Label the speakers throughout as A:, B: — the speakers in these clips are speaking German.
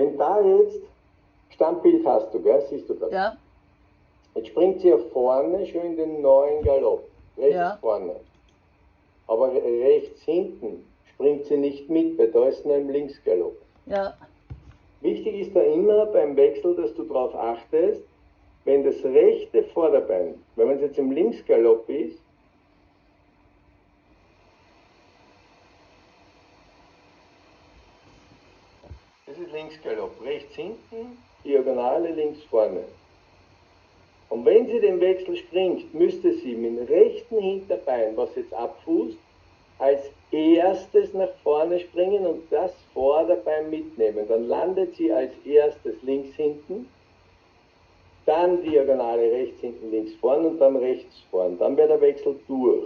A: Wenn da jetzt, Stammbild hast du, gell? Siehst du das?
B: Ja,
A: Jetzt springt sie ja vorne schon in den neuen Galopp, rechts
B: Ja.
A: vorne. Aber rechts hinten springt sie nicht mit, weil da ist noch im Linksgalopp.
B: ja,
A: Wichtig ist da immer beim Wechsel, dass du darauf achtest, wenn das rechte Vorderbein, wenn man jetzt im Linksgalopp ist, das ist Linksgalopp, rechts hinten, Diagonale links vorne. Und wenn sie den Wechsel springt, müsste sie mit dem rechten Hinterbein, was jetzt abfußt, als erstes nach vorne springen und das Vorderbein mitnehmen. Dann landet sie als erstes links hinten, dann Diagonale rechts hinten, links vorne und dann rechts vorne. Dann wäre der Wechsel durch.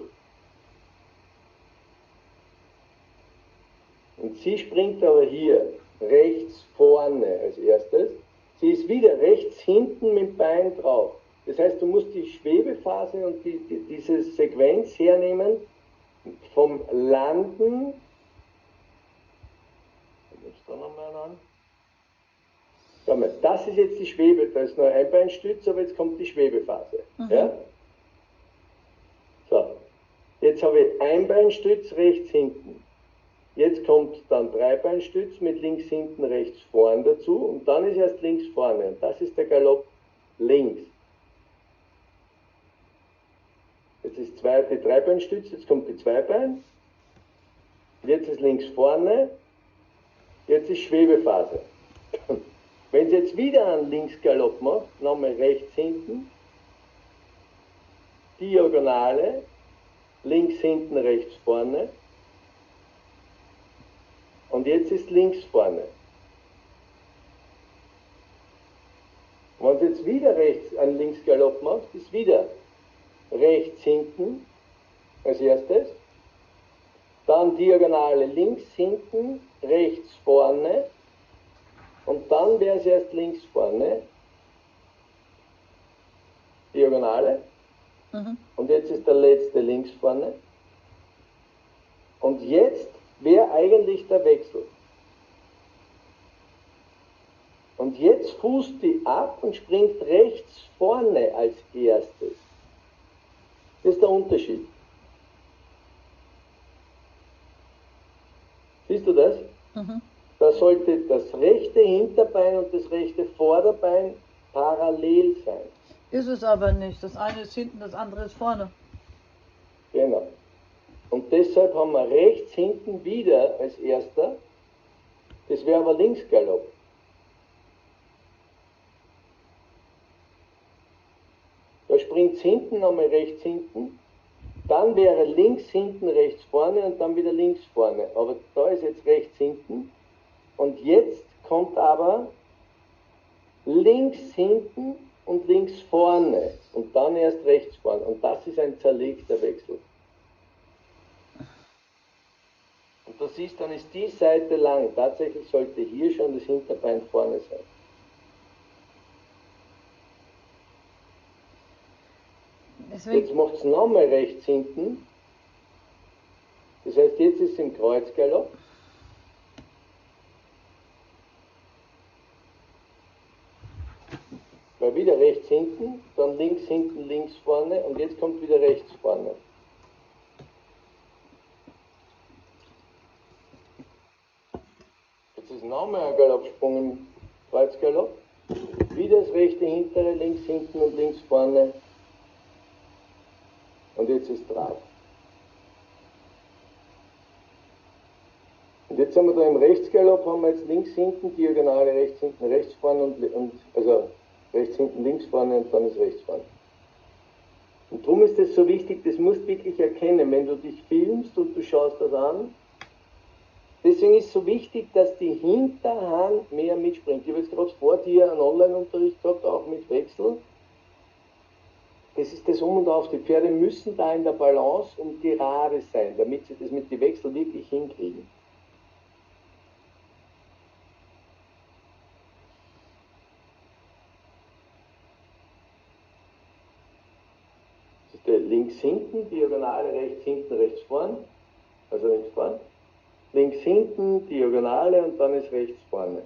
A: Und sie springt aber hier rechts vorne als erstes. Sie ist wieder rechts hinten mit dem Bein drauf. Das heißt, du musst die Schwebephase und diese Sequenz hernehmen vom Landen. Das ist jetzt die Schwebe, da ist nur ein Einbeinstütz, aber jetzt kommt die Schwebephase. Ja? So, jetzt habe ich Einbeinstütz rechts hinten. Jetzt kommt dann Dreibeinstütz mit links hinten, rechts vorn dazu und dann ist erst links vorne. Und das ist der Galopp links. Jetzt ist die Dreibeinstütz, jetzt kommt die Zweibein. Jetzt ist links vorne. Jetzt ist Schwebephase. Wenn sie jetzt wieder einen Linksgalopp macht, nochmal rechts hinten, Diagonale, links hinten, rechts vorne. Und jetzt ist links vorne. Wenn sie jetzt wieder rechts einen Linksgalopp macht, ist wieder rechts hinten als erstes, dann Diagonale links hinten, rechts vorne und dann wäre es erst links vorne, Diagonale und jetzt ist der letzte links vorne und jetzt wäre eigentlich der Wechsel. Und jetzt fußt die ab und springt rechts vorne als erstes. Das ist der Unterschied. Siehst du das? Da sollte das rechte Hinterbein und das rechte Vorderbein parallel sein.
B: ist es aber nicht. Das eine ist hinten, das andere ist vorne.
A: Genau. Und deshalb haben wir rechts hinten wieder als erster, das wäre aber Linksgalopp. Da springt es hinten nochmal rechts hinten, dann wäre links hinten rechts vorne und dann wieder links vorne. Aber da ist jetzt rechts hinten und jetzt kommt aber links hinten und links vorne und dann erst rechts vorne. Und das ist ein zerlegter Wechsel. Und du siehst, dann ist die Seite lang. Tatsächlich sollte hier schon das Hinterbein vorne sein. Jetzt macht es nochmal rechts hinten. Das heißt, jetzt ist es im Kreuzgalopp. Weil wieder rechts hinten, dann links hinten, links vorne und jetzt kommt wieder rechts vorne. Jetzt ist nochmal ein Galoppsprung im Kreuzgalopp. Wieder das rechte hintere, links hinten und links vorne. Und jetzt ist drauf. Und jetzt haben wir da im Rechtsgalopp, haben wir jetzt links hinten, Diagonale rechts hinten, rechts vorne und also rechts hinten, links vorne und dann ist rechts vorne. Und darum ist es so wichtig, das musst du wirklich erkennen, wenn du dich filmst und du schaust das an. Deswegen ist es so wichtig, dass die Hinterhand mehr mitspringt. Ich habe jetzt gerade vor dir einen Online-Unterricht gehabt, auch mit Wechsel. Das ist das Um und Auf. Die Pferde müssen da in der Balance und gerade sein, damit sie das mit den Wechseln wirklich hinkriegen. Das ist der links hinten, Diagonale rechts hinten, rechts vorn. Also links vorn. Links hinten, Diagonale und dann ist rechts vorne.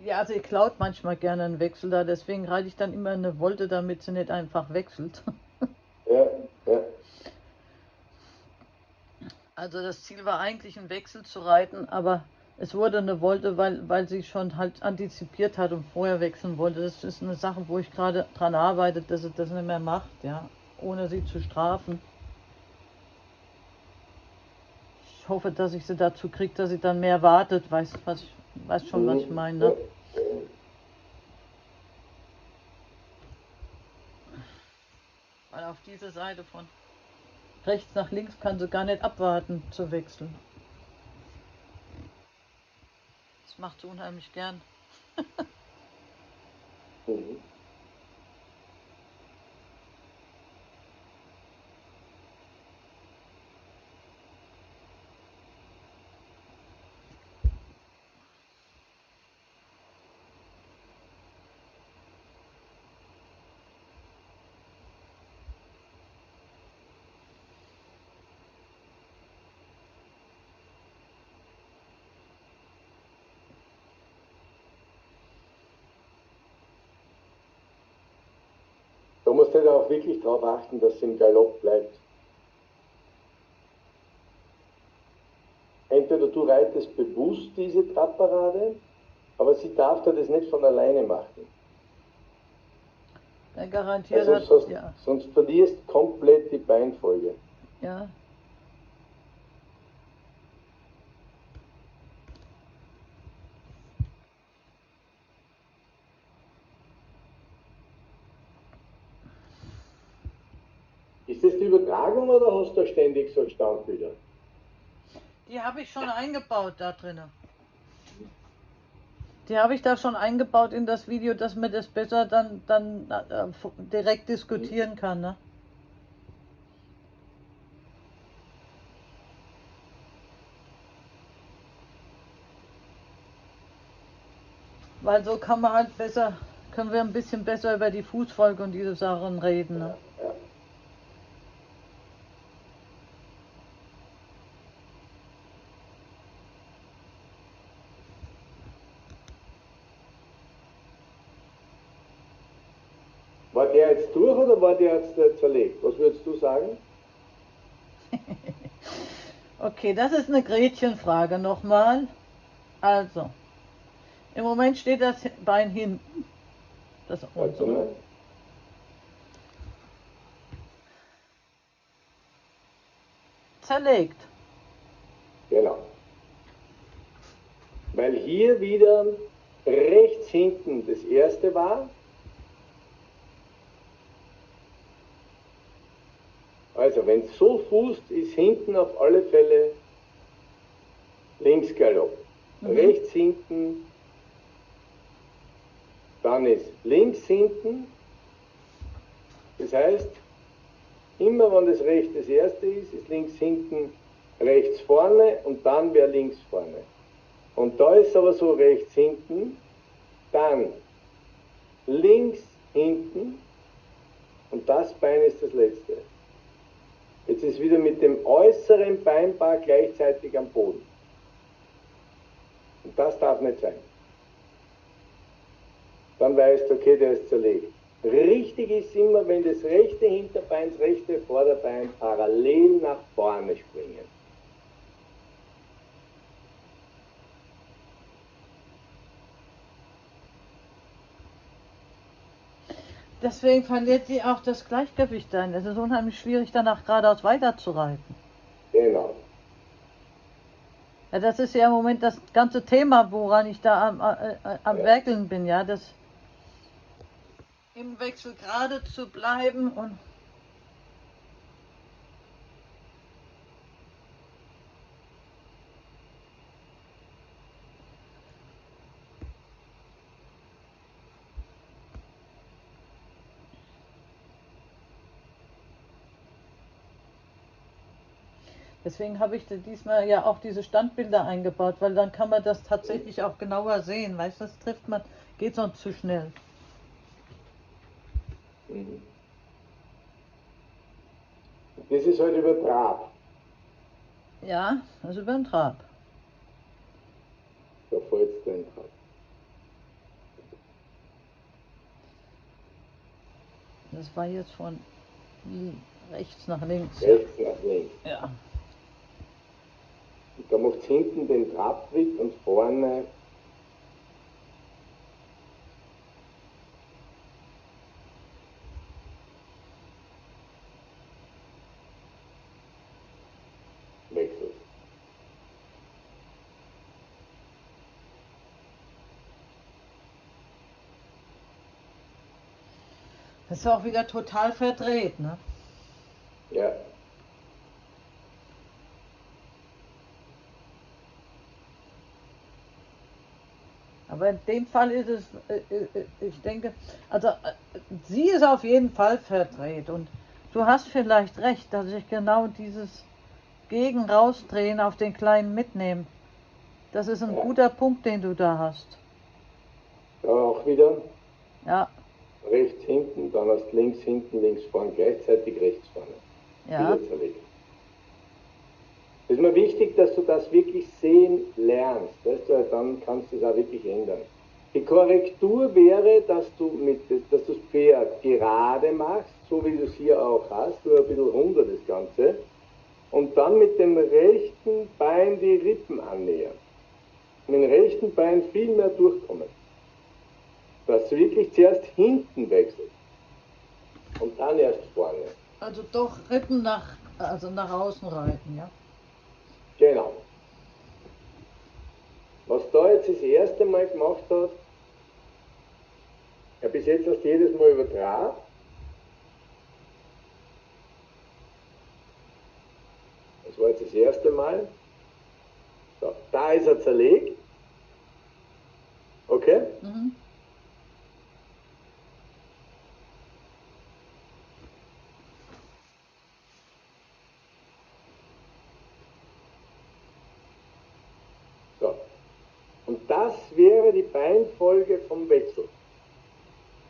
B: Ja, also ich klaut manchmal gerne einen Wechsel da, deswegen reite ich dann immer eine Volte, damit sie nicht einfach wechselt.
A: Ja, ja.
B: Also das Ziel war eigentlich einen Wechsel zu reiten, aber es wurde eine Volte, weil sie schon halt antizipiert hat und vorher wechseln wollte. Das ist eine Sache, wo ich gerade dran arbeite, dass sie das nicht mehr macht, ja, ohne sie zu strafen. Ich hoffe, dass ich sie dazu kriege, dass sie dann mehr wartet. Weiß schon, was ich meine, ne?
A: Ja.
B: Weil auf diese Seite von rechts nach links kann sie gar nicht abwarten zu wechseln. Das macht sie unheimlich gern.
A: Mhm. Da musst du halt auch wirklich darauf achten, dass sie im Galopp bleibt. Entweder du reitest bewusst diese Trabparade, aber sie darf da das nicht von alleine machen.
B: Ja, garantiert
A: Also
B: hat, ja.
A: sonst verlierst komplett die Beinfolge.
B: Ja.
A: Ist das die Übertragung oder hast du ständig so Standbilder?
B: Die habe ich schon eingebaut da drinnen. Die habe ich da schon eingebaut in das Video, dass man das besser dann direkt diskutieren kann, ne? Weil so kann man halt besser, können wir ein bisschen besser über die Fußfolge und diese Sachen reden, ne?
A: Ja. War der jetzt durch oder war der jetzt zerlegt? Was würdest du sagen?
B: Okay, das ist eine Gretchenfrage nochmal. Also, im Moment steht das Bein hinten. Das
A: Warte
B: unsere.
A: mal.
B: Zerlegt.
A: Genau. Weil hier wieder rechts hinten das erste war. Also wenn es so fußt, ist hinten auf alle Fälle Linksgalopp. Rechts hinten, dann ist links hinten. Das heißt, immer wenn das rechts das erste ist, ist links hinten rechts vorne und dann wäre links vorne. Und da ist aber so rechts hinten, dann links hinten und das Bein ist das letzte. Jetzt ist wieder mit dem äußeren Beinpaar gleichzeitig am Boden. Und das darf nicht sein. Dann weißt du, okay, der ist zerlegt. Richtig ist immer, wenn das rechte Hinterbein, das rechte Vorderbein parallel nach vorne springen.
B: Deswegen verliert sie auch das Gleichgewicht dann. Es ist unheimlich schwierig, danach geradeaus weiterzureiten.
A: Genau.
B: Ja, das ist ja im Moment das ganze Thema, woran ich da am Werkeln bin, ja, das im Wechsel gerade zu bleiben und deswegen habe ich diesmal ja auch diese Standbilder eingebaut, weil dann kann man das tatsächlich auch genauer sehen, weißt du, das trifft man, geht sonst zu schnell.
A: Mhm. Das ist halt über Trab.
B: Ja, also über den Trab.
A: Da fällt es drin drauf.
B: Das war jetzt von rechts nach links.
A: Rechts nach links.
B: Ja.
A: Und da macht hinten den Trabtritt und vorne wechselt.
B: Das ist auch wieder total verdreht, ne?
A: Ja.
B: Aber in dem Fall ist es, ich denke, also sie ist auf jeden Fall verdreht und du hast vielleicht recht, dass ich genau dieses Gegen rausdrehen auf den kleinen mitnehmen. Das ist ein guter Punkt, den du da hast.
A: Da auch wieder
B: Ja,
A: rechts hinten, dann hast links hinten, links vorne, gleichzeitig rechts vorne.
B: ja,
A: Wieder zerlegt. Es ist mir wichtig, dass du das wirklich sehen lernst, weißt du, dann kannst du es auch wirklich ändern. Die Korrektur wäre, dass du das Pferd gerade machst, so wie du es hier auch hast, nur ein bisschen runter das Ganze, und dann mit dem rechten Bein die Rippen annähern. Mit dem rechten Bein viel mehr durchkommen. Dass du wirklich zuerst hinten wechselst und dann erst vorne.
B: also doch Rippen nach außen reiten, ja.
A: Genau. Was da jetzt das erste Mal gemacht hat, er bis jetzt erst jedes Mal übertraf. Das war jetzt das erste Mal. So, da ist er zerlegt. Okay?
B: Mhm.
A: So. Und das wäre die Beinfolge vom Wechsel.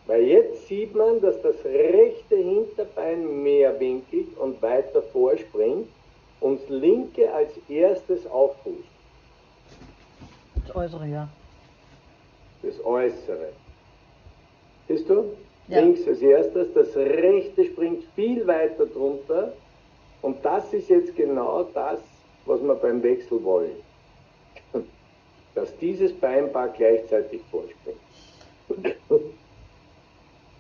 A: Weil jetzt sieht man, dass das rechte Hinterbein mehr winkelt und weiter vorspringt und das linke als erstes auffußt.
B: Das Äußere, ja.
A: Das Äußere. Siehst du?
B: Ja.
A: Links als erstes, das rechte springt viel weiter drunter und das ist jetzt genau das, was wir beim Wechsel wollen. Dass dieses Beinpaar gleichzeitig vorspringt.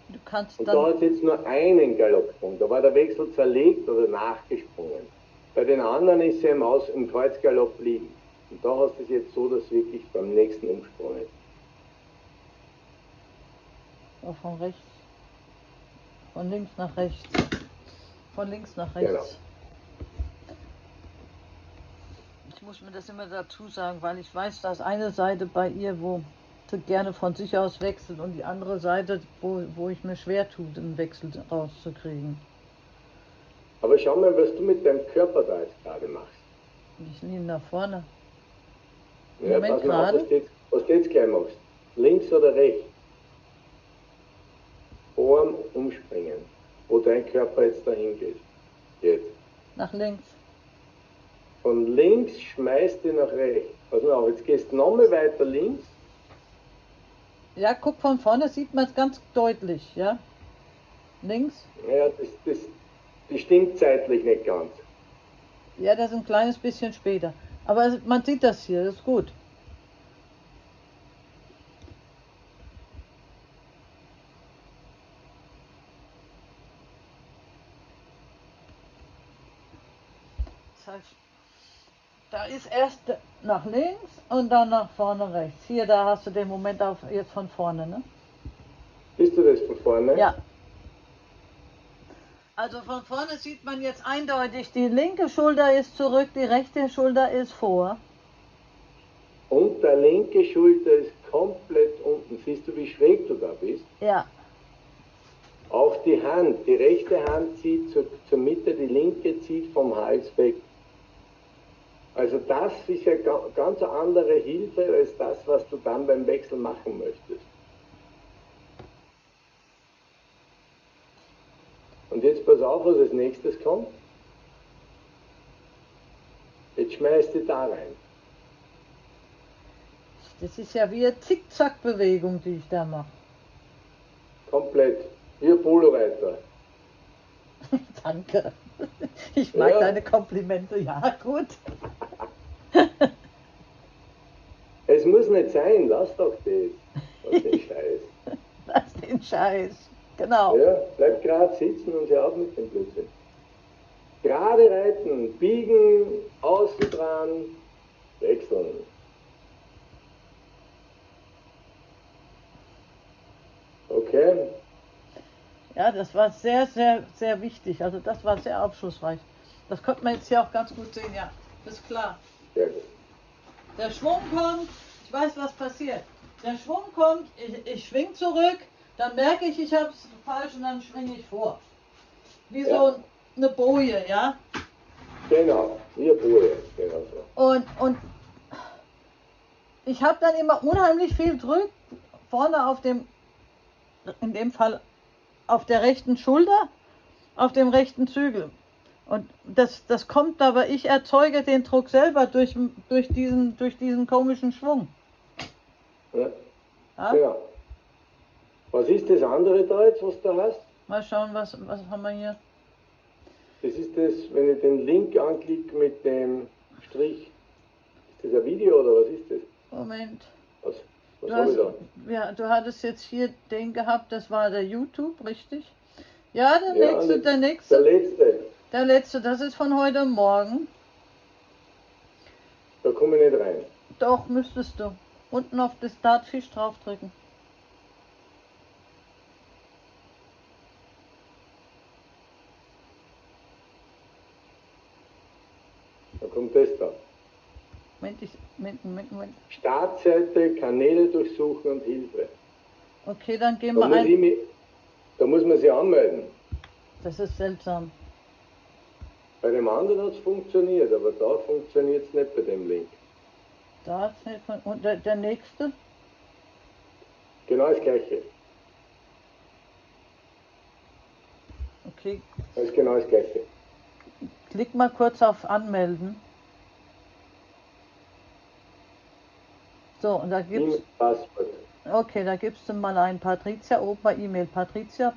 B: Du kannst
A: Und
B: dann.
A: da hat es jetzt nur einen Galoppsprung, da war der Wechsel zerlegt oder nachgesprungen. Bei den anderen ist er im Kreuzgalopp liegen. Und da hast du es jetzt so, dass wirklich beim nächsten Umsprung ist.
B: Oh, von rechts. Von links nach rechts. Von links nach rechts.
A: Genau.
B: Ich muss mir das immer dazu sagen, weil ich weiß, dass eine Seite bei ihr, wo sie gerne von sich aus wechselt und die andere Seite, wo ich mir schwer tue, den Wechsel rauszukriegen.
A: Aber schau mal, was du mit deinem Körper da jetzt gerade machst.
B: Ich lehne nach vorne.
A: Ja,
B: Moment
A: pass mal auf,
B: gerade.
A: was du jetzt gleich machst. Links oder rechts? Vorm Umspringen. Wo dein Körper jetzt dahin geht. Jetzt.
B: Nach links.
A: Von links schmeißt du nach rechts. Pass mal auf, jetzt gehst du nochmal weiter links.
B: Ja, guck, von vorne sieht man es ganz deutlich, ja. Links.
A: Ja, das stimmt zeitlich nicht ganz.
B: Ja, das ist ein kleines bisschen später. Aber man sieht das hier, das ist gut. Das heißt, da ist erst nach links und dann nach vorne rechts. Hier, da hast du den Moment auf jetzt von vorne, ne?
A: Siehst du das von vorne?
B: Ja. Also von vorne sieht man jetzt eindeutig, die linke Schulter ist zurück, die rechte Schulter ist vor.
A: Und der linke Schulter ist komplett unten. Siehst du, wie schräg du da bist?
B: Ja.
A: Auch die Hand, die rechte Hand zieht zur Mitte, die linke zieht vom Hals weg. Also das ist ja ganz eine andere Hilfe als das, was du dann beim Wechsel machen möchtest. Und jetzt pass auf, was als nächstes kommt. Jetzt schmeißt du da rein.
B: Das ist ja wie eine Zickzack-Bewegung, die ich da mache.
A: Komplett. Ihr Poloreiter.
B: Danke. Ich mag
A: Ja.
B: deine Komplimente, ja, gut.
A: Es muss nicht sein, lass doch das. Lass den Scheiß.
B: Lass den Scheiß. Genau.
A: Ja, bleib gerade sitzen und hör auf mit dem Blödsinn. Gerade reiten, biegen, außen dran, wechseln. Okay?
B: Ja, das war sehr, sehr, sehr wichtig. Also das war sehr aufschlussreich. Das konnte man jetzt hier auch ganz gut sehen, ja. Ist klar.
A: Sehr gut.
B: Der Schwung kommt, ich weiß, was passiert. Der Schwung kommt, ich schwing zurück, dann merke ich habe es falsch und dann schwinge ich vor. Wie
A: Ja.
B: so eine Boje, ja.
A: Genau, ihr Bruder, genau so.
B: Und ich habe dann immer unheimlich viel Druck vorne auf dem, in dem Fall auf der rechten Schulter, auf dem rechten Zügel. Und das kommt aber, ich erzeuge den Druck selber durch diesen komischen Schwung.
A: Ja,
B: Ja?
A: genau. Was ist das andere da jetzt, was du hast?
B: Mal schauen, was haben wir hier.
A: Das ist das, wenn ich den Link anklicke mit dem Strich. Ist das ein Video oder was ist das?
B: Moment.
A: Was habe ich da?
B: Ja, du hattest jetzt hier den gehabt, das war der YouTube, richtig? Ja, der
A: Ja,
B: nächste, der
A: Der
B: nächste.
A: letzte.
B: Der letzte, das ist von heute Morgen.
A: Da komme ich nicht rein.
B: Doch, müsstest du. Unten auf das Startfish draufdrücken.
A: Da kommt das da.
B: Moment.
A: Startseite, Kanäle durchsuchen und Hilfe.
B: Okay, dann gehen
A: Da
B: wir ein.
A: Da muss man sich anmelden.
B: Das ist seltsam.
A: Bei dem anderen hat es funktioniert, aber da funktioniert es nicht bei dem Link.
B: Und der nächste?
A: Genau das gleiche.
B: Okay,
A: Das ist genau das gleiche.
B: klick mal kurz auf Anmelden. So, und da gibt's.
A: Passwort.
B: Okay, da gibst du mal ein Patricia oben bei E-Mail. Patricia.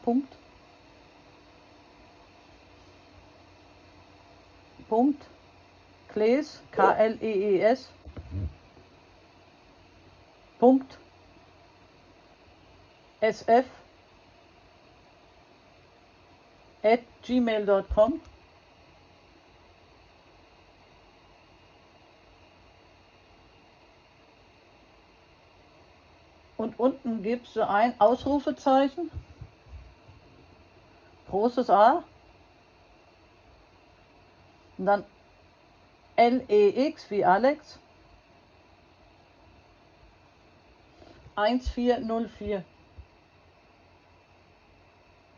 B: Klees, Klees. SF @gmail.com. Und unten gibst du ein Ausrufezeichen, großes A, und dann LEX wie Alex 1404.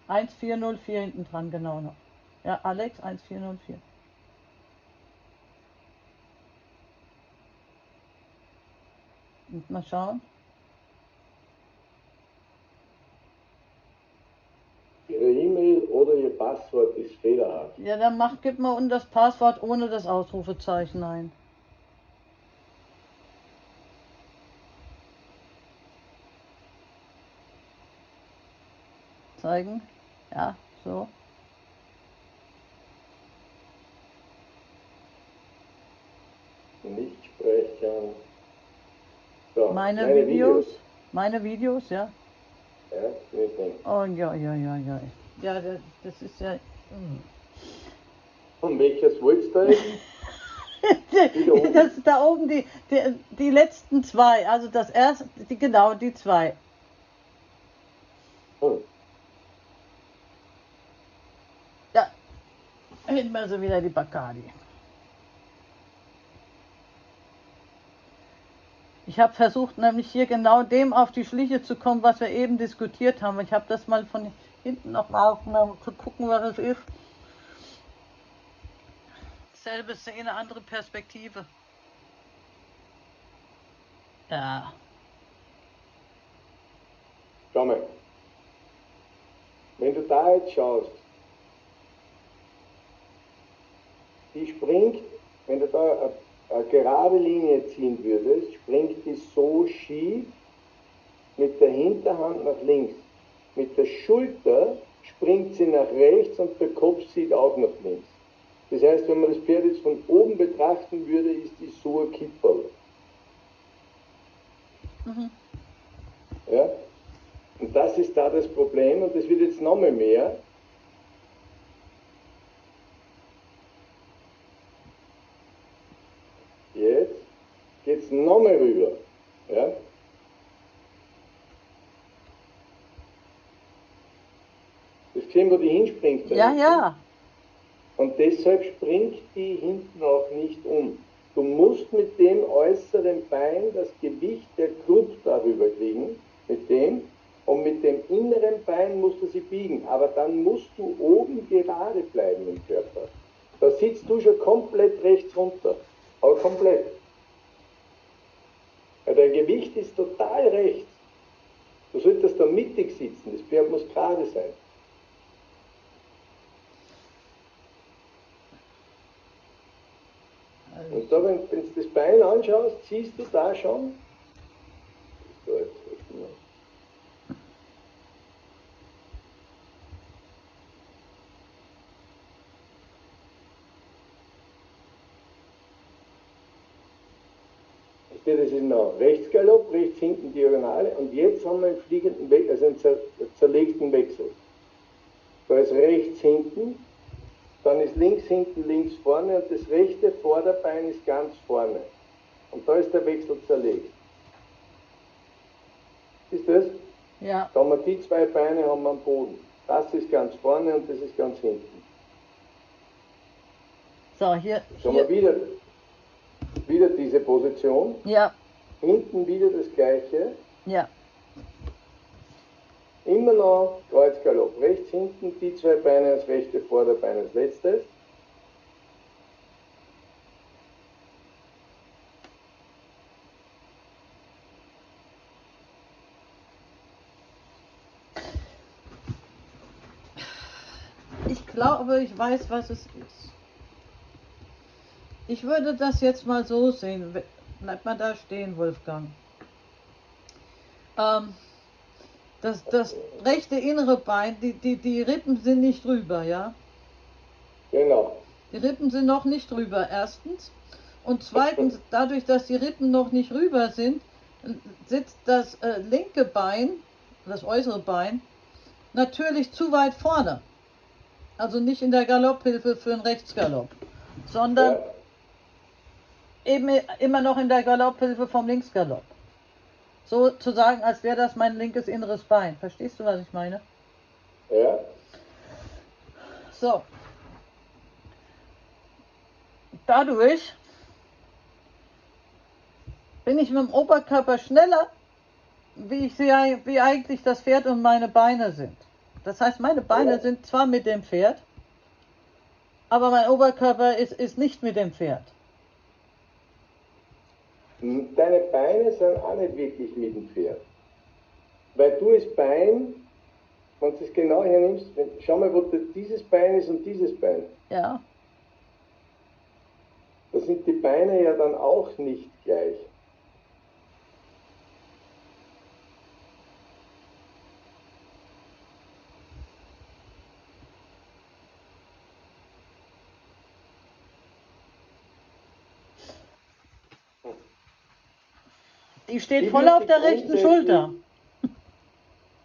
B: 1404 hinten dran, genau noch. Ja, Alex 1404. Und mal schauen.
A: Ihre E-Mail oder Ihr Passwort ist fehlerhaft.
B: Ja, dann gib mal unten das Passwort ohne das Ausrufezeichen ein. Zeigen. Ja, so.
A: Nicht sprechen. So,
B: Meine Videos, ja.
A: Ja, nicht drin.
B: Oh, ja. Ja, das ist ja.
A: Und welches wolltest du jetzt?
B: Das ist da oben die letzten zwei. Also das erste, genau, die zwei. Ja, hinten wir so wieder die Bacardi. Ich habe versucht, nämlich hier genau dem auf die Schliche zu kommen, was wir eben diskutiert haben. Ich habe das mal von hinten noch mal aufgenommen, zu gucken, was es ist. Selbe Szene, andere Perspektive. Ja.
A: Schau mal. Wenn du da jetzt schaust, die springt, wenn du da eine gerade Linie ziehen würdest, springt die so schief mit der Hinterhand nach links. mit der Schulter springt sie nach rechts und der Kopf zieht auch nach links. Das heißt, wenn man das Pferd jetzt von oben betrachten würde, ist die so ein Kipperl.
B: Mhm.
A: Ja? Und das ist da das Problem und das wird jetzt nochmal mehr. Jetzt geht es nochmal rüber. Ja? Das gesehen, wo die hinspringt.
B: Ja, ja.
A: Und deshalb springt die hinten auch nicht um. Du musst mit dem äußeren Bein das Gewicht der Krupp darüber kriegen, mit dem, und mit dem inneren Bein musst du sie biegen. Aber dann musst du oben gerade bleiben im Körper. Da sitzt du schon komplett rechts runter. Aber komplett. Weil dein Gewicht ist total rechts. Du solltest da mittig sitzen. Das Pferd muss gerade sein. Und da, wenn du das Bein anschaust, siehst du da schon, das ist noch Rechtsgalopp, rechts hinten Diagonale und jetzt haben wir einen fliegenden Wechsel, also einen zerlegten Wechsel. Da ist rechts hinten, dann ist links hinten, links vorne und das rechte Vorderbein ist ganz vorne. Und da ist der Wechsel zerlegt. Ist das?
B: Ja.
A: Da haben wir die zwei Beine haben wir am Boden. Das ist ganz vorne und das ist ganz hinten.
B: So, hier.
A: Jetzt haben wir wieder diese Position.
B: Ja.
A: Hinten wieder das gleiche.
B: Ja.
A: Immer noch Kreuzgalopp. Rechts hinten die zwei Beine als rechte Vorderbein als letztes.
B: Ich glaube, ich weiß, was es ist. Ich würde das jetzt mal so sehen. Bleib mal da stehen, Wolfgang. Das rechte innere Bein, die Rippen sind nicht drüber, ja?
A: Genau.
B: Die Rippen sind noch nicht drüber, erstens. Und zweitens, dadurch, dass die Rippen noch nicht rüber sind, sitzt das linke Bein, das äußere Bein, natürlich zu weit vorne. Also nicht in der Galopphilfe für einen Rechtsgalopp, sondern
A: Ja.
B: eben immer noch in der Galopphilfe vom Linksgalopp. Sozusagen, als wäre das mein linkes inneres Bein. Verstehst du, was ich meine?
A: Ja.
B: So. Dadurch bin ich mit dem Oberkörper schneller, wie eigentlich das Pferd und meine Beine sind. Das heißt, meine Beine sind zwar mit dem Pferd, aber mein Oberkörper ist nicht mit dem Pferd.
A: Deine Beine sind auch nicht wirklich mit dem Pferd. Weil du das Bein, wenn du es genau hernimmst, schau mal, wo dieses Bein ist und dieses Bein.
B: Ja.
A: Da sind die Beine ja dann auch nicht gleich.
B: Die steht voll auf der rechten Schulter.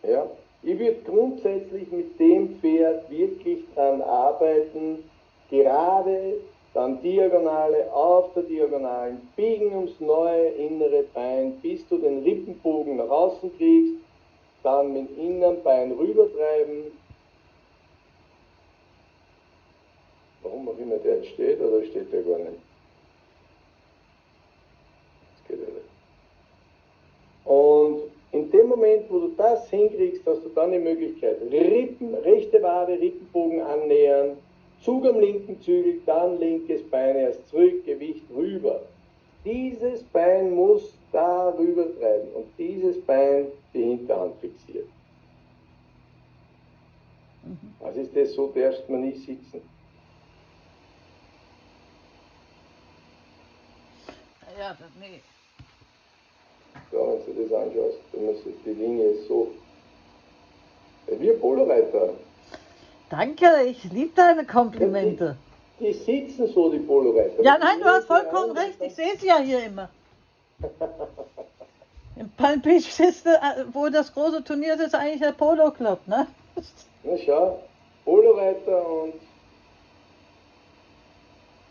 A: Ja, ich würde grundsätzlich mit dem Pferd wirklich dran arbeiten, gerade, dann Diagonale, auf der Diagonalen, biegen ums neue innere Bein, bis du den Rippenbogen nach außen kriegst, dann mit dem inneren Bein rübertreiben. Warum auch immer der jetzt steht, oder steht der gar nicht? Das geht ja nicht. Und in dem Moment, wo du das hinkriegst, hast du dann die Möglichkeit, rechte Wade, Rippenbogen annähern, Zug am linken Zügel, dann linkes Bein erst zurück, Gewicht rüber. Dieses Bein muss da rüber treiben und dieses Bein die Hinterhand fixiert. Was ist das, so darfst man nicht sitzen.
B: Ja, nee.
A: Ja, wenn du das anschaust, dann muss die Linie ist so. Wie ein Poloreiter.
B: Danke, ich liebe deine Komplimente.
A: Die sitzen so, die Poloreiter.
B: Ja, nein, du hast vollkommen recht, ich sehe sie ja hier immer. Im Palm Beach ist, wo das große Turnier ist, ist eigentlich der Polo Club, ne?
A: Na schau, Poloreiter und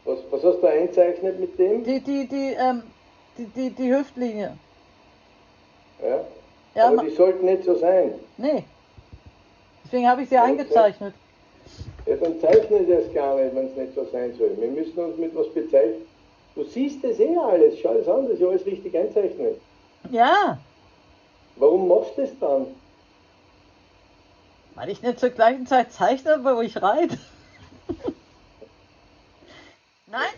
A: was hast du eingezeichnet mit dem?
B: Die Hüftlinie.
A: Ja,
B: Ja,
A: aber die sollten nicht so sein.
B: nee. Deswegen habe ich sie
A: Ja,
B: eingezeichnet.
A: Ja, dann zeichne das gar nicht, wenn es nicht so sein soll. Wir müssen uns mit was bezeichnen. Du siehst das eh alles, schau das an, das ist ja alles richtig einzeichnet.
B: Ja,
A: Warum machst du das dann?
B: weil ich nicht zur gleichen Zeit zeichne, wo ich reite. Nein,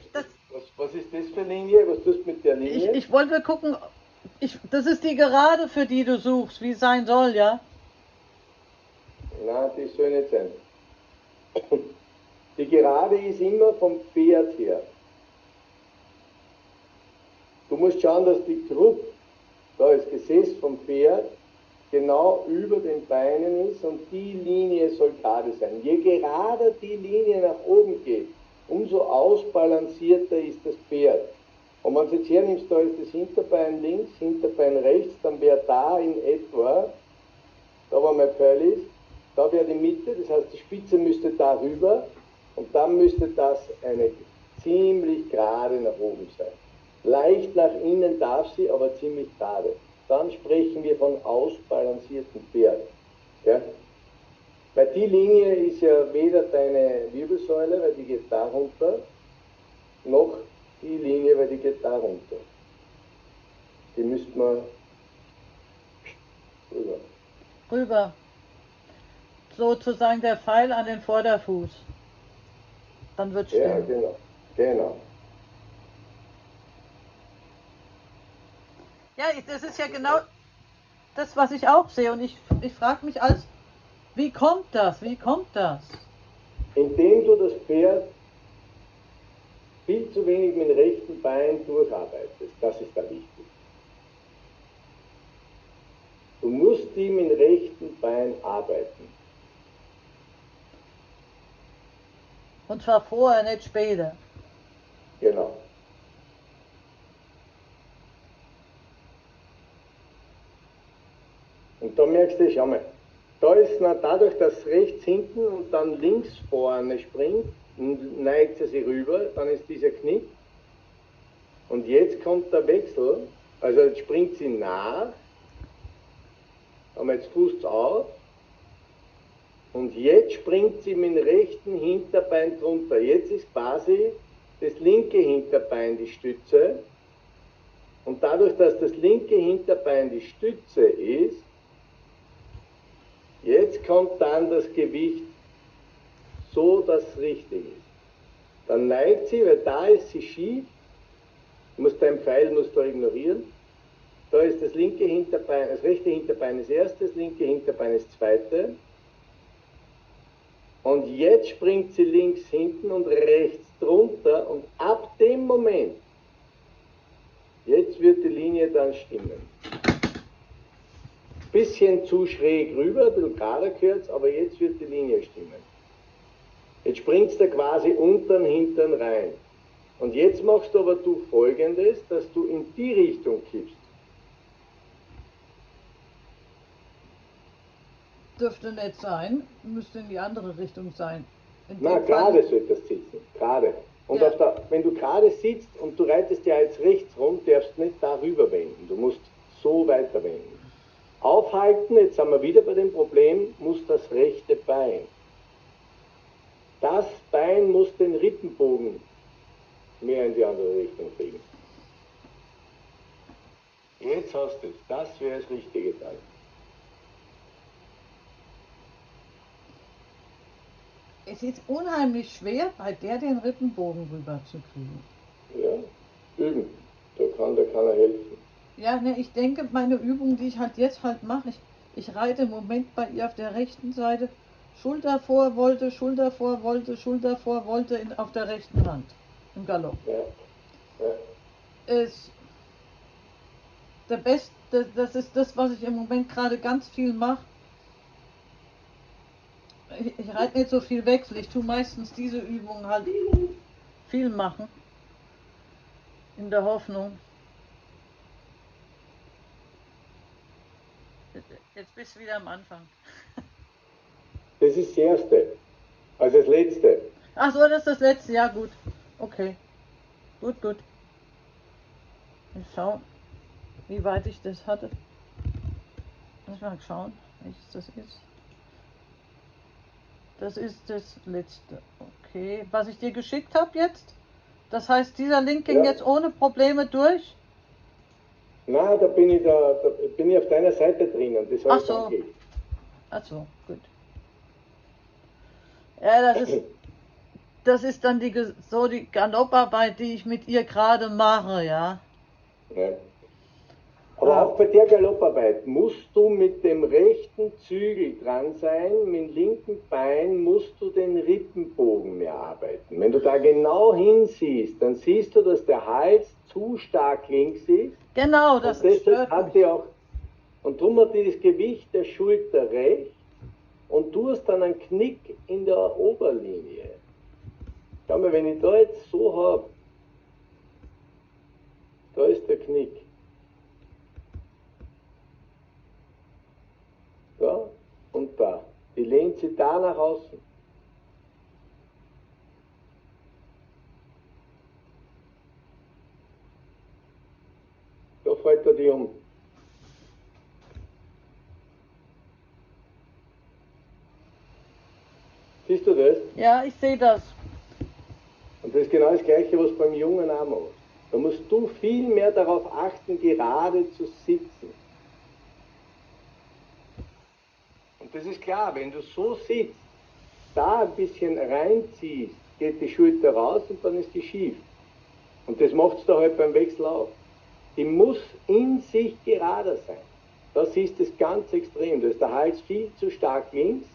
A: Was ist das für Linie? Was tust du mit der Linie?
B: ich wollte gucken, das ist die Gerade, für die du suchst, wie es sein soll, ja?
A: Nein, die soll nicht sein. Die Gerade ist immer vom Pferd her. Du musst schauen, dass die Krupp, da das Gesäß vom Pferd, genau über den Beinen ist und die Linie soll gerade sein. Je gerader die Linie nach oben geht, umso ausbalancierter ist das Pferd. Und wenn du jetzt hernimmst, da ist das Hinterbein links, Hinterbein rechts, dann wäre da in etwa, da wo mein Pfeil ist, da wäre die Mitte, das heißt die Spitze müsste da rüber und dann müsste das eine ziemlich gerade nach oben sein. Leicht nach innen darf sie, aber ziemlich gerade. Dann sprechen wir von ausbalancierten Pferd. Ja? Weil die Linie ist ja weder deine Wirbelsäule, weil die geht da runter, noch die Linie, weil die geht da runter. Die müsste man rüber.
B: Rüber. Sozusagen der Pfeil an den Vorderfuß. Dann wird es
A: Ja,
B: stimmen.
A: genau.
B: Ja, das ist ja genau das, was ich auch sehe. Und ich frage mich wie kommt das? Wie kommt das?
A: Indem du das Pferd viel zu wenig mit dem rechten Bein durcharbeitest, das ist da wichtig. Du musst die mit dem rechten Bein arbeiten.
B: Und zwar vorher, nicht später.
A: Genau. Und da merkst du, schau mal, da ist dadurch, dass rechts hinten und dann links vorne springt, neigt sie sich rüber, dann ist dieser Knick. Und jetzt kommt der Wechsel, also jetzt springt sie nach, aber jetzt fußt auf. Und jetzt springt sie mit dem rechten Hinterbein drunter. Jetzt ist quasi das linke Hinterbein die Stütze. Und dadurch, dass das linke Hinterbein die Stütze ist, jetzt kommt dann das Gewicht so, dass es richtig ist. Dann neigt sie, weil da ist sie schief. Dein Pfeil musst du ignorieren. Da ist das linke Hinterbein, das rechte Hinterbein das erste, das linke Hinterbein das zweite. Und jetzt springt sie links hinten und rechts drunter und ab dem Moment, jetzt wird die Linie dann stimmen. Bisschen zu schräg rüber, ein bisschen gerader gehört, aber jetzt wird die Linie stimmen. Jetzt springst du quasi unten, hinten rein. Und jetzt machst du aber Folgendes, dass du in die Richtung kippst.
B: Dürfte nicht sein, müsste in die andere Richtung sein.
A: Na, gerade sollte das sitzen, gerade. Und ja. Wenn du gerade sitzt und du reitest ja jetzt rechts rum, darfst du nicht darüber wenden, du musst so weiter wenden. Aufhalten, jetzt sind wir wieder bei dem Problem, muss das rechte Bein. Das Bein muss den Rippenbogen mehr in die andere Richtung kriegen. Jetzt hast du es, das wäre das richtige Teil.
B: Es ist unheimlich schwer, bei der den Rippenbogen rüberzukriegen.
A: Ja, üben. Da kann keiner helfen.
B: Ja, ne, ich denke, meine Übung, die ich halt jetzt mache, ich reite im Moment bei ihr auf der rechten Seite Schulter vor, Wolte, Schulter vor, Wolte, Schulter vor, Wolte auf der rechten Hand im Galopp.
A: Ja.
B: Ist das ist das, was ich im Moment gerade ganz viel mache. halt nicht so viel Wechsel. Ich tue meistens diese Übungen halt viel machen. In der Hoffnung. Jetzt bist du wieder am Anfang.
A: Das ist das Erste. Also das Letzte.
B: Ach so, das ist das letzte. Ja, gut. Okay. Gut, gut. Ich schau, wie weit ich das hatte. Muss mal schauen, welches das ist. Das ist das letzte. Okay. Was ich dir geschickt habe jetzt? Das heißt, dieser Link ging
A: Ja.
B: jetzt ohne Probleme durch?
A: Na, da bin ich auf deiner Seite drinnen. Das
B: Ach
A: heißt,
B: so.
A: okay.
B: Ach so, gut. Ja, das ist dann so die Galopparbeit, die ich mit ihr gerade mache, ja.
A: Ja. Aber auch bei der Galopparbeit musst du mit dem rechten Zügel dran sein, mit dem linken Bein musst du den Rippenbogen mehr arbeiten. Wenn du da genau hinsiehst, dann siehst du, dass der Hals zu stark links ist.
B: Genau, das stört mich.
A: Und darum hat die das Gewicht der Schulter rechts und du hast dann einen Knick in der Oberlinie. Schau mal, wenn ich da jetzt so habe, da ist der Knick. Da und da. Die lehnt sie da nach außen. Da fällt er die um. Siehst du das?
B: Ja, ich sehe das.
A: Und das ist genau das Gleiche, was beim Jungen auch macht. Da musst du viel mehr darauf achten, gerade zu sitzen. Und das ist klar, wenn du so sitzt, da ein bisschen reinziehst, geht die Schulter raus und dann ist die schief. Und das macht es da halt beim Wechsel auch. Die muss in sich gerader sein. Da siehst du es ganz extrem. Da ist der Hals viel zu stark links.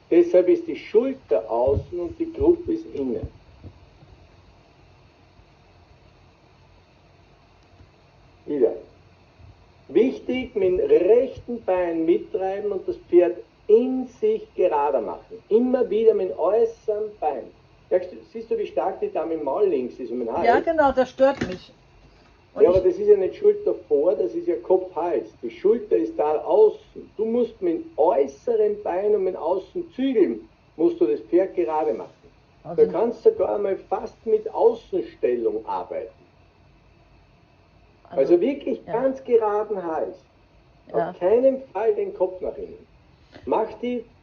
A: Deshalb ist die Schulter außen und die Gruppe ist innen. Wieder. Wichtig, mit dem rechten Bein mittreiben und das Pferd in sich gerader machen. Immer wieder mit dem äußeren Bein. Siehst du, wie stark die Dame im Maul links ist und mit dem Hals?
B: Ja, genau, das stört mich. Und
A: ja, aber das ist ja nicht Schulter vor, das ist ja Kopf-Hals. Die Schulter ist da außen. Du musst mit dem äußeren Bein und mit dem Außenzügeln musst du das Pferd gerade machen.
B: Also,
A: Da kannst du sogar mal fast mit Außenstellung arbeiten. Also wirklich
B: ja.
A: ganz geraden Hals.
B: Ja.
A: Auf keinen Fall den Kopf nach innen.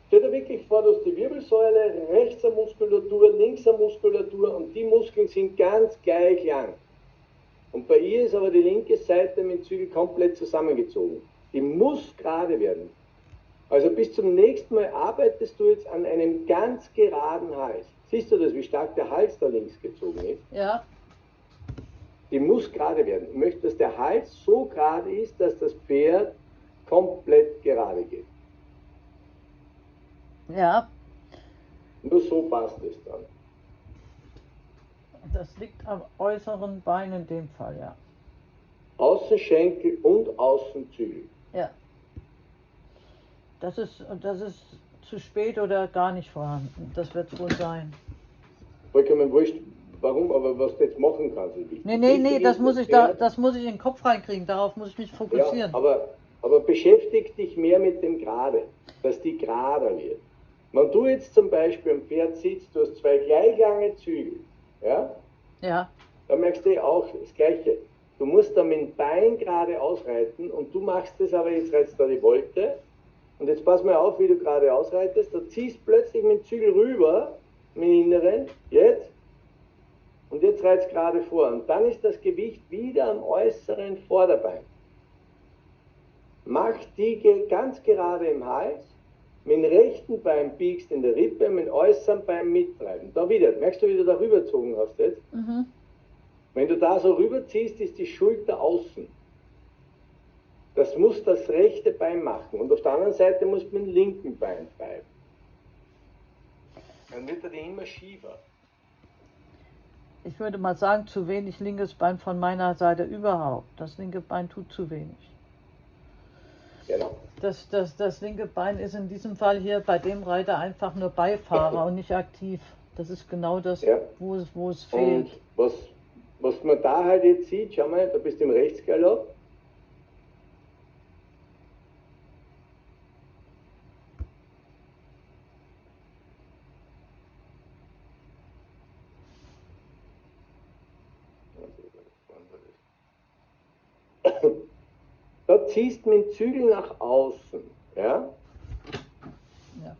A: Stell dir wirklich vor, dass die Wirbelsäule, rechts eine Muskulatur, links eine Muskulatur und die Muskeln sind ganz gleich lang. Und bei ihr ist aber die linke Seite mit Zügel komplett zusammengezogen. Die muss gerade werden. Also bis zum nächsten Mal arbeitest du jetzt an einem ganz geraden Hals. Siehst du das, wie stark der Hals da links gezogen ist?
B: Ja.
A: Die muss gerade werden. Ich möchte, dass der Hals so gerade ist, dass das Pferd komplett gerade geht.
B: Ja.
A: Nur so passt es dann.
B: Das liegt am äußeren Bein in dem Fall, ja.
A: Außenschenkel und Außenzügel.
B: Ja. Das ist zu spät oder gar nicht vorhanden. Das wird es wohl sein.
A: Vollkommen wurscht, warum, aber was du jetzt machen kannst, ist wichtig.
B: Nee, das muss ich in den Kopf reinkriegen, darauf muss ich mich fokussieren.
A: Ja, aber beschäftige dich mehr mit dem Gerade, dass die gerader wird. Wenn du jetzt zum Beispiel am Pferd sitzt, du hast zwei gleich lange Zügel, ja?
B: Ja.
A: Da merkst du auch das Gleiche. Du musst dann mit dem Bein gerade ausreiten und du machst das aber, jetzt reizt da die Wolte und jetzt pass mal auf, wie du gerade ausreitest, du ziehst plötzlich mit dem Zügel rüber, mit dem Inneren, jetzt, und jetzt reizt gerade vor und dann ist das Gewicht wieder am äußeren Vorderbein. Mach die ganz gerade im Hals, mit dem rechten Bein biegst in der Rippe, mit dem äußeren Bein mittreiben. Da wieder, merkst du, wie du da rübergezogen hast jetzt?
B: Mhm.
A: Wenn du da so rüberziehst, ist die Schulter außen. Das muss das rechte Bein machen. Und auf der anderen Seite muss man mit dem linken Bein treiben. Dann wird er die immer schiefer.
B: Ich würde mal sagen, zu wenig linkes Bein von meiner Seite überhaupt. Das linke Bein tut zu wenig.
A: Genau.
B: Das linke Bein ist in diesem Fall hier bei dem Reiter einfach nur Beifahrer und nicht aktiv. Das ist genau das,
A: Ja.
B: wo es fehlt.
A: Und was man da halt jetzt sieht, schau mal, da bist du im Rechtsgalopp. Da ziehst du mit dem Zügel nach außen. Ja?
B: Ja.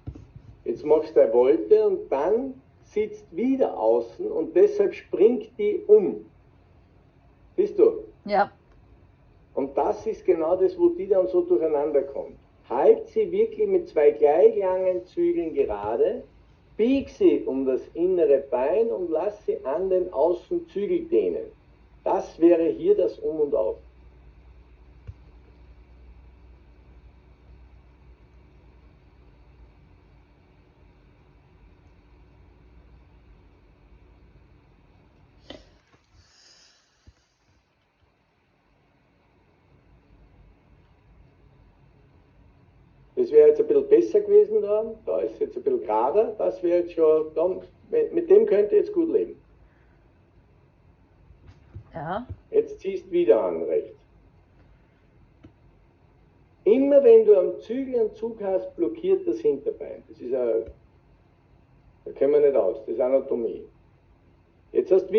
A: Jetzt machst du eine Volte und dann sitzt wieder außen und deshalb springt die um. Siehst du?
B: Ja.
A: Und das ist genau das, wo die dann so durcheinander kommt. Halt sie wirklich mit zwei gleich langen Zügeln gerade, bieg sie um das innere Bein und lass sie an den Außenzügel dehnen. Das wäre hier das Um und Auf. Das wäre jetzt ein bisschen besser gewesen da ist jetzt ein bisschen gerader, das wäre jetzt schon, mit dem könnt ihr jetzt gut leben.
B: Ja.
A: Jetzt ziehst wieder an rechts. Immer wenn du am Zügel einen Zug hast, blockiert das Hinterbein. Das ist da können wir nicht aus, das ist Anatomie. Jetzt sitzt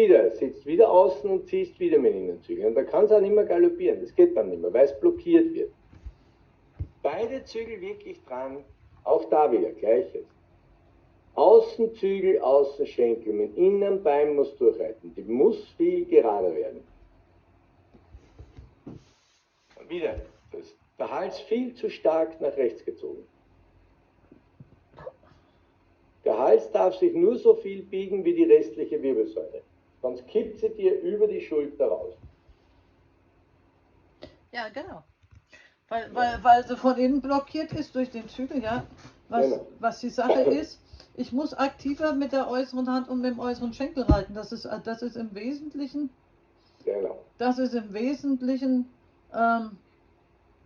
A: wieder außen und ziehst wieder mit den Innenzügeln. Und da kann es auch nicht mehr galoppieren, das geht dann nicht mehr, weil es blockiert wird. Beide Zügel wirklich dran, auch da wieder, gleiches. Außenzügel, Außenschenkel, mit Innenbein muss durchhalten, die muss viel gerader werden. Und wieder, der Hals viel zu stark nach rechts gezogen. Der Hals darf sich nur so viel biegen wie die restliche Wirbelsäule, sonst kippt sie dir über die Schulter raus.
B: Ja, genau. Weil sie von innen blockiert ist durch den Zügel, ja. Was die Sache ist, ich muss aktiver mit der äußeren Hand und mit dem äußeren Schenkel halten. Das ist im Wesentlichen, das ist im Wesentlichen,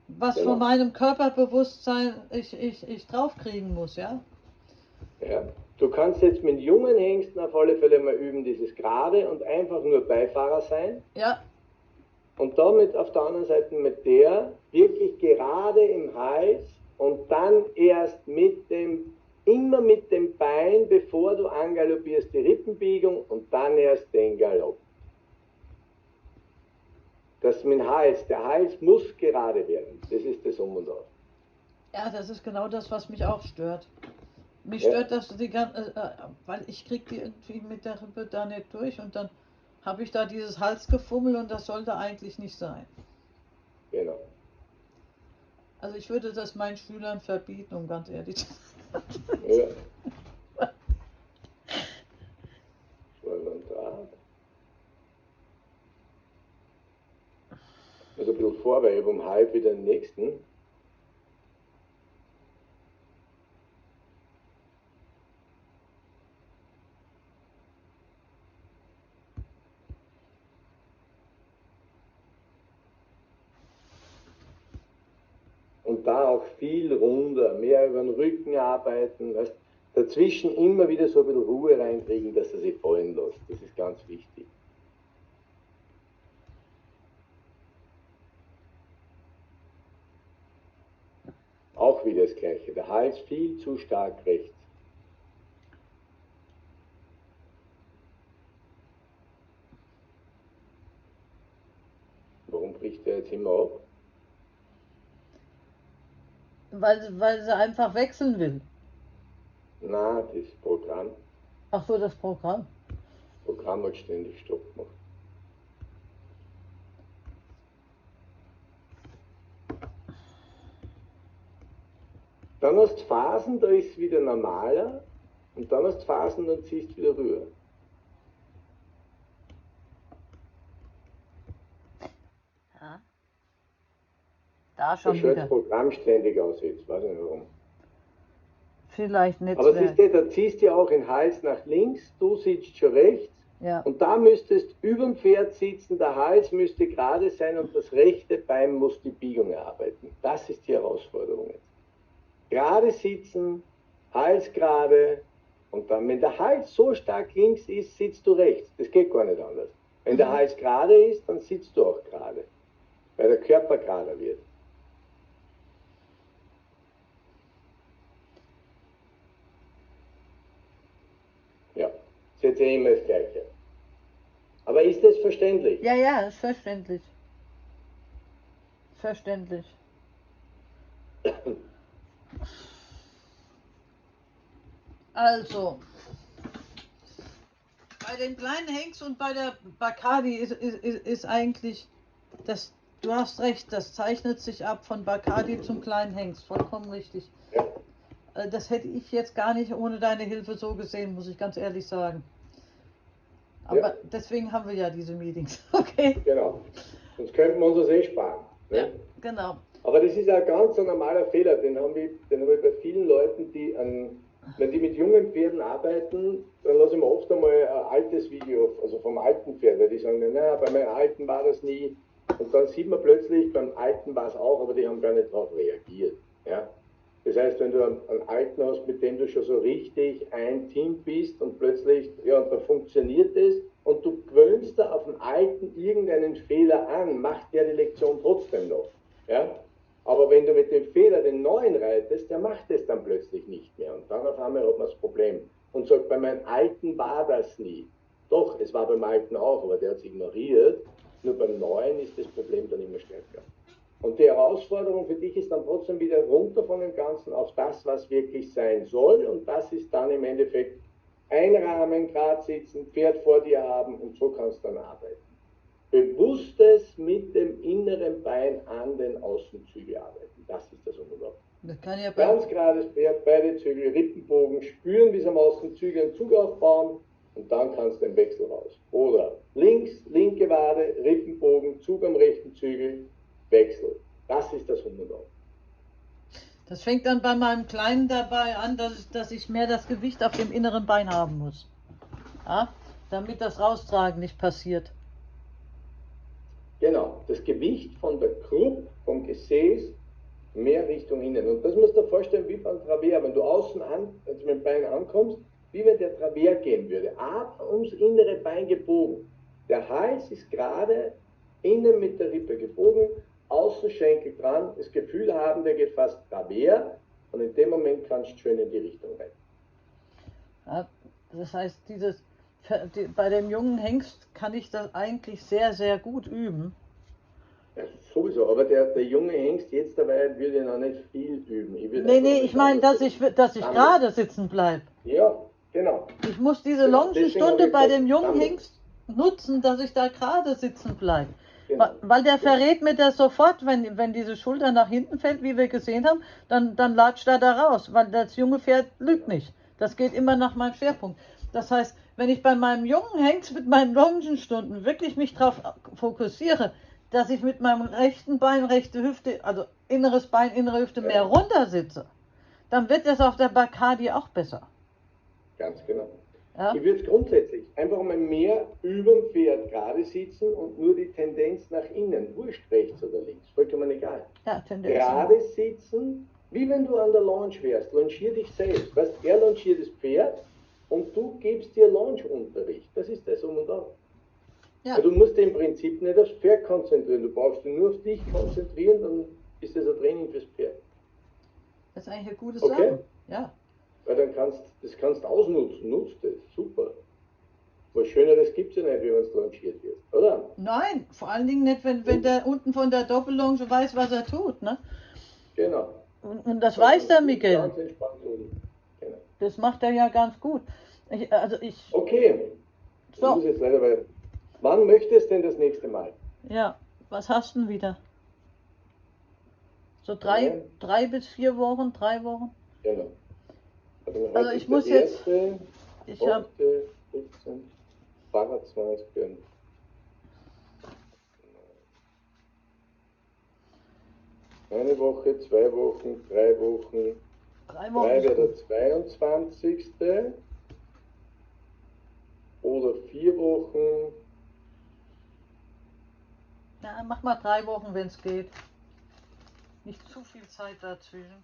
B: was von meinem Körperbewusstsein ich draufkriegen muss, ja.
A: Ja. Du kannst jetzt mit jungen Hengsten auf alle Fälle mal üben, dieses Gerade und einfach nur Beifahrer sein.
B: Ja.
A: Und damit auf der anderen Seite mit der wirklich gerade im Hals und dann erst immer mit dem Bein, bevor du angaloppierst, die Rippenbiegung und dann erst den Galopp. Das mit dem Hals, der Hals muss gerade werden. Das ist das Um und Auf.
B: Ja, das ist genau das, was mich auch stört. Mich stört das, weil ich krieg die irgendwie mit der Rippe da nicht durch und dann habe ich da dieses Halsgefummel und das sollte eigentlich nicht sein.
A: Genau.
B: Also ich würde das meinen Schülern verbieten, um ganz ehrlich zu sein.
A: Ja. Draht. Also ein bisschen vor, weil ich habe um halb wieder den nächsten. Und da auch viel runder, mehr über den Rücken arbeiten, weißt, dazwischen immer wieder so ein bisschen Ruhe reinkriegen, dass er sich fallen lässt. Das ist ganz wichtig. Auch wieder das Gleiche. Der Hals viel zu stark rechts. Warum bricht der jetzt immer ab?
B: Weil sie einfach wechseln will.
A: Na, das Programm.
B: Ach so, das Programm.
A: Das Programm hat ständig Stopp gemacht. Dann hast du Phasen, da ist es wieder normaler. Und dann hast du Phasen, dann ziehst du wieder rüber.
B: Ja. Da schon
A: wieder.
B: wieder.
A: Das Programm ständig aussetzt, weiß nicht warum.
B: Vielleicht nicht.
A: Aber siehst du, da ziehst du auch den Hals nach links, du sitzt schon rechts
B: Ja.
A: Und da müsstest über dem Pferd sitzen, der Hals müsste gerade sein und das rechte Bein muss die Biegung erarbeiten. Das ist die Herausforderung jetzt. Gerade sitzen, Hals gerade und dann, wenn der Hals so stark links ist, sitzt du rechts. Das geht gar nicht anders. Wenn der Hals gerade ist, dann sitzt du auch gerade, weil der Körper gerader wird. Ja, ist jetzt immer das Gleiche. Aber ist das verständlich?
B: Ja, ja, ist verständlich. Verständlich. Also, bei den kleinen Hengst und bei der Bacardi ist eigentlich, du hast recht, das zeichnet sich ab von Bacardi zum kleinen Hengst, vollkommen richtig.
A: Ja.
B: Das hätte ich jetzt gar nicht ohne deine Hilfe so gesehen, muss ich ganz ehrlich sagen. Aber
A: Ja.
B: deswegen haben wir ja diese Meetings, okay?
A: Genau. Sonst könnten wir uns das eh sparen. Ne?
B: Ja, genau.
A: Aber das ist ein ganz normaler Fehler, den habe ich bei vielen Leuten, wenn die mit jungen Pferden arbeiten, dann lasse ich mir oft einmal ein altes Video, also vom alten Pferd, weil die sagen, naja, bei meinem alten war das nie. Und dann sieht man plötzlich, beim alten war es auch, aber die haben gar nicht darauf reagiert. Ja? Das heißt, wenn du einen alten hast, mit dem du schon so richtig ein Team bist und plötzlich, ja, und dann funktioniert es und du gewöhnst da auf den alten irgendeinen Fehler an, macht der die Lektion trotzdem noch. Ja? Aber wenn du mit dem Fehler den neuen reitest, der macht es dann plötzlich nicht mehr. Und dann auf einmal hat man das Problem. Und sagt, bei meinem Alten war das nie. Doch, es war beim Alten auch, aber der hat es ignoriert. Nur beim Neuen ist das Problem dann immer stärker. Und die Herausforderung für dich ist dann trotzdem wieder runter von dem Ganzen auf das, was wirklich sein soll. Und das ist dann im Endeffekt einrahmen, gerade sitzen, Pferd vor dir haben und so kannst du dann arbeiten. Bewusstes mit dem inneren Bein an den Außenzügel arbeiten. Das ist das Wunderbar.
B: Das kann ja
A: Ganz gerades Pferd, beide Zügel, Rippenbogen spüren, bis am Außenzügel einen Zug aufbauen und dann kannst du den Wechsel raus. Oder links, linke Wade, Rippenbogen, Zug am rechten Zügel, Wechsel. Das ist das Wunderbar.
B: Das fängt dann bei meinem Kleinen dabei an, dass ich mehr das Gewicht auf dem inneren Bein haben muss. Ja? Damit das Raustragen nicht passiert.
A: Genau, das Gewicht von der Krupp, vom Gesäß, mehr Richtung innen. Und das musst du dir vorstellen wie beim Travers. Wenn du außen also mit dem Bein ankommst, wie wenn der Travers gehen würde. Aber ums innere Bein gebogen. Der Hals ist gerade, innen mit der Rippe gebogen, außen Schenkel dran, das Gefühl haben, der geht fast Travers. Und in dem Moment kannst du schön in die Richtung rein.
B: Ja, das heißt, bei dem jungen Hengst kann ich das eigentlich sehr, sehr gut üben.
A: Ja, sowieso, aber der junge Hengst jetzt dabei würde noch nicht viel üben.
B: Ich meine, dass ich gerade sitzen bleibe.
A: Ja, genau.
B: Ich muss diese
A: Genau,
B: Longenstunde bei dem jungen Hengst nutzen, dass ich da gerade sitzen bleibe.
A: Genau.
B: Weil der verrät mir das sofort, wenn diese Schulter nach hinten fällt, wie wir gesehen haben, dann latscht er da raus, weil das junge Pferd lügt nicht. Das geht immer nach meinem Schwerpunkt. Das heißt, wenn ich bei meinem jungen Hengst mit meinen Longenstunden wirklich mich darauf fokussiere, dass ich mit meinem rechten Bein, rechte Hüfte, also inneres Bein, innere Hüfte mehr runter sitze, dann wird das auf der Bacardi auch besser.
A: Ganz genau.
B: Ja?
A: Ich würde es grundsätzlich einfach mal mehr über dem Pferd gerade sitzen und nur die Tendenz nach innen, wurscht rechts oder links, vollkommen egal.
B: Ja, Tendenz.
A: Gerade sitzen, wie wenn du an der Lounge wärst, longier dich selbst. Weißt, er longiert das Pferd und du gibst dir Lounge-Unterricht. Das ist das Um und Auf.
B: Ja.
A: Also du musst dich im Prinzip nicht aufs Pferd konzentrieren, du brauchst dich nur auf dich konzentrieren, dann ist das ein Training fürs Pferd.
B: Das ist eigentlich eine gute
A: Okay?
B: Sache. Ja.
A: Weil dann kannst du ausnutzen, nutzt es, super. Was Schöneres gibt es ja nicht, wie wenn es longiert wird, oder?
B: Nein, vor allen Dingen nicht, wenn der unten von der Doppellonge weiß, was er tut, ne?
A: Genau.
B: Und das weiß der Miguel.
A: Ganz entspannt tun. Genau.
B: Das macht er ja ganz gut.
A: Okay, ich muss jetzt leider weiter. Wann möchtest du denn das nächste Mal?
B: Ja, was hast du denn wieder? So drei bis 4 Wochen, 3 Wochen?
A: Genau.
B: Also ich muss jetzt... Ich habe...
A: 15, 22, eine Woche, 2 Wochen, 3 Wochen.
B: 3 Wochen.
A: 3 wäre der 22. oder 4 Wochen.
B: Ja, mach mal 3 Wochen, wenn es geht. Nicht zu viel Zeit dazwischen.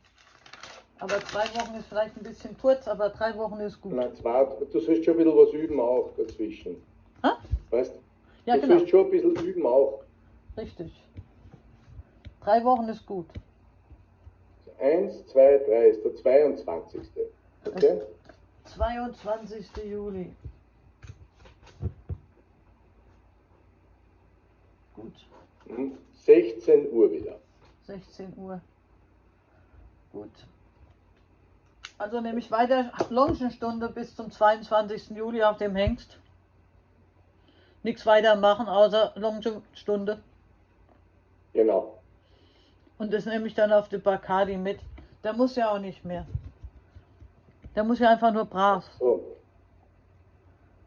B: Aber 2 Wochen ist vielleicht ein bisschen kurz, aber 3 Wochen ist gut.
A: Nein, 2, du sollst schon ein bisschen was üben auch dazwischen.
B: Ha?
A: Weißt
B: Ja,
A: du?
B: genau.
A: Sollst schon ein bisschen üben auch.
B: Richtig. 3 Wochen ist gut.
A: 1, 2, 3 ist der 22. Okay?
B: 22. Juli. Gut.
A: 16 Uhr wieder.
B: 16 Uhr. Gut. Also nehme ich weiter Longenstunde bis zum 22. Juli auf dem Hengst. Nichts weiter machen außer Longenstunde.
A: Genau.
B: Und das nehme ich dann auf die Bacardi mit. Der muss ja auch nicht mehr. Der muss ja einfach nur brav.
A: So.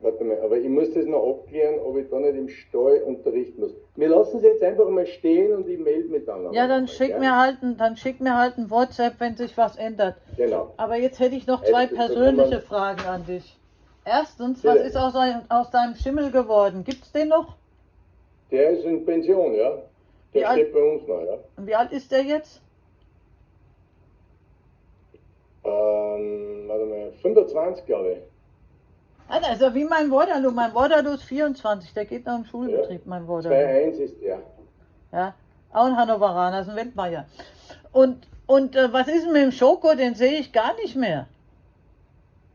A: Warte mal, aber ich muss das noch abklären, ob ich da nicht im Stall unterrichten muss. Wir lassen sie jetzt einfach mal stehen und ich melde mich dann.
B: Ja, dann schick mir halt ein WhatsApp, wenn sich was ändert.
A: Genau.
B: Aber jetzt hätte ich noch 2 persönliche Fragen an dich. Erstens, was ist aus deinem Schimmel geworden? Gibt's den noch?
A: Der ist in Pension, ja. Der steht bei uns noch, ja.
B: Und wie alt ist der jetzt?
A: Warte mal, 25, glaube ich.
B: Also wie mein Waterloo. Mein Waterloo ist 24, der geht noch im Schulbetrieb, mein Waterloo.
A: 2-1 ist der.
B: Ja, auch ein Hannoveraner, ist ein Weltmeier. Und was ist denn mit dem Schoko? Den sehe ich gar nicht mehr.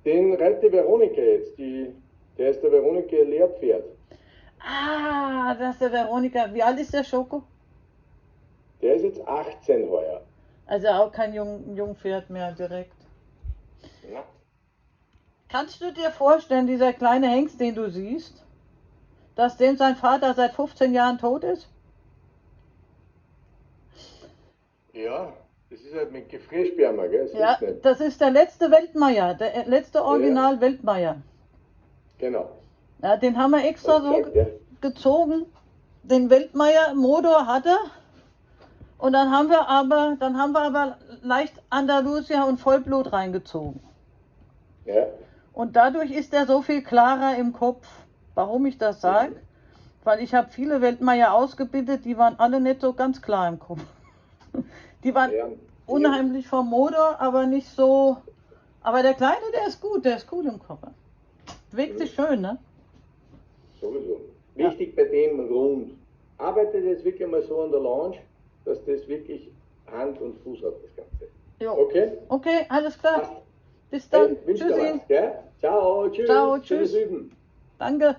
A: Den reitet Veronika jetzt. Der ist der Veronika Lehrpferd.
B: Ah, das ist der Veronika. Wie alt ist der Schoko?
A: Der ist jetzt 18 heuer.
B: Also auch kein Jungpferd mehr direkt.
A: Ja.
B: Kannst du dir vorstellen, dieser kleine Hengst, den du siehst, dass dem sein Vater seit 15 Jahren tot ist?
A: Ja, das ist halt mit Gefriersperma, gell?
B: Ja, das ist der letzte Weltmeier, der letzte Original Weltmeier.
A: Genau.
B: Ja, den haben wir extra so gezogen. Den Weltmeier Motor hat er. Und dann haben wir aber leicht Andalusia und Vollblut reingezogen.
A: Ja.
B: Und dadurch ist er so viel klarer im Kopf. Warum ich das sage? Weil ich habe viele Weltmeier ausgebildet, die waren alle nicht so ganz klar im Kopf. Die waren unheimlich vom Motor, aber nicht so. Aber der Kleine, der ist gut im Kopf. Bewegt sich schön, ne?
A: Sowieso. Wichtig bei dem rund. Arbeitet jetzt wirklich mal so an der Lounge, dass das wirklich Hand und Fuß hat, das Ganze.
B: Jo.
A: Okay?
B: Okay, alles klar.
A: Passt.
B: Bis dann.
A: Hey, wünsche dir was, gell? Ciao, tschüss.
B: Ciao, tschüss.
A: Schönes Üben.
B: Danke.